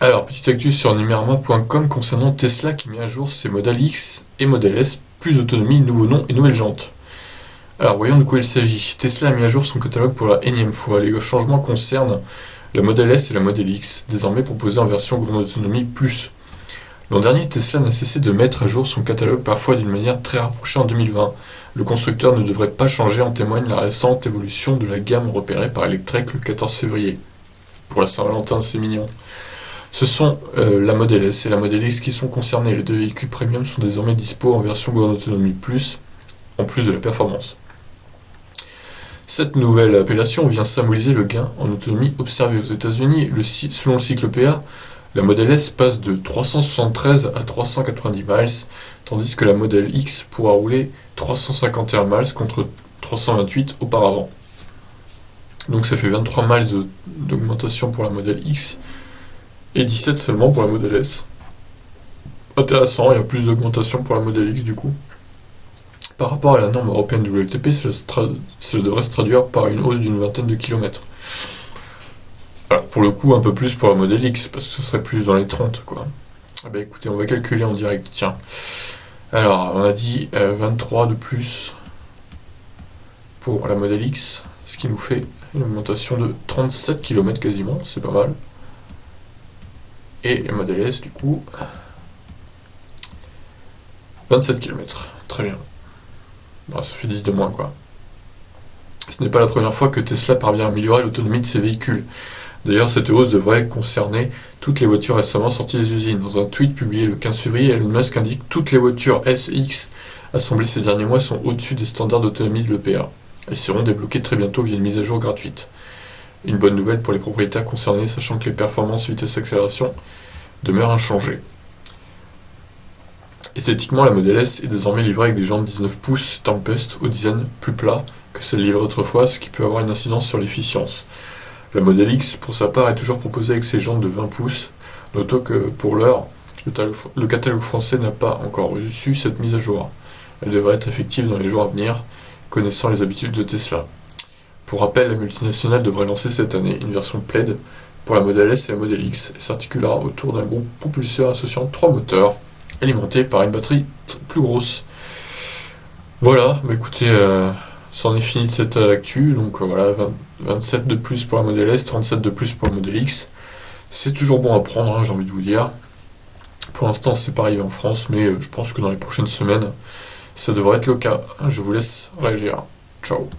Alors, petite actu sur numerama.com concernant Tesla qui met à jour ses Model X et Model S, plus d'autonomie, nouveau nom et nouvelles jantes. Alors, voyons de quoi il s'agit. Tesla a mis à jour son catalogue pour la énième fois. Les changements concernent la Model S et la Model X, désormais proposées en version grande autonomie plus. L'an dernier, Tesla n'a cessé de mettre à jour son catalogue parfois d'une manière très rapprochée en 2020. Le constructeur ne devrait pas changer, en témoigne la récente évolution de la gamme repérée par Electrek le 14 février. Pour la Saint-Valentin, c'est mignon. Ce sont la Model S et la Model X qui sont concernés. Les deux véhicules premium sont désormais dispo en version grande autonomie plus, en plus de la performance. Cette nouvelle appellation vient symboliser le gain en autonomie observé aux États-Unis. Selon le Cyclopéa, la Model S passe de 373 à 390 miles, tandis que la Model X pourra rouler 351 miles contre 328 auparavant. Donc ça fait 23 miles d'augmentation pour la Model X et 17 seulement pour la Model S. Intéressant, il y a plus d'augmentation pour la Model X du coup. Par rapport à la norme européenne WLTP, cela devrait se traduire par une hausse d'une vingtaine de kilomètres. Alors pour le coup, un peu plus pour la Model X, parce que ce serait plus dans les 30 quoi. Ah bah écoutez, on va calculer en direct, tiens. Alors, on a dit 23 de plus pour la Model X, ce qui nous fait une augmentation de 37 km quasiment, c'est pas mal. Et la Model S, du coup, 27 km, très bien. Bon, ça fait 10 de moins, quoi. Ce n'est pas la première fois que Tesla parvient à améliorer l'autonomie de ses véhicules. D'ailleurs, cette hausse devrait concerner toutes les voitures récemment sorties des usines. Dans un tweet publié le 15 février, Elon Musk indique que toutes les voitures S et X assemblées ces derniers mois sont au-dessus des standards d'autonomie de l'EPA. Elles seront débloquées très bientôt via une mise à jour gratuite. Une bonne nouvelle pour les propriétaires concernés, sachant que les performances vitesse accélération demeurent inchangées. Esthétiquement, la Model S est désormais livrée avec des jantes 19 pouces Tempest au design plus plat que celles livrées autrefois, ce qui peut avoir une incidence sur l'efficience. La Model X, pour sa part, est toujours proposée avec ses jantes de 20 pouces. Notons que, pour l'heure, le catalogue français n'a pas encore reçu cette mise à jour. Elle devrait être effective dans les jours à venir, connaissant les habitudes de Tesla. Pour rappel, la multinationale devrait lancer cette année une version Plaid pour la Model S et la Model X. Elle s'articulera autour d'un groupe propulseur associant 3 moteurs, alimentés par une batterie plus grosse. Voilà, bah écoutez, c'en est fini de cette actu, donc voilà, 27 de plus pour la Model S, 37 de plus pour la Model X. C'est toujours bon à prendre, hein, j'ai envie de vous dire. Pour l'instant, c'est pas arrivé en France, mais je pense que dans les prochaines semaines, ça devrait être le cas. Je vous laisse réagir. Ciao.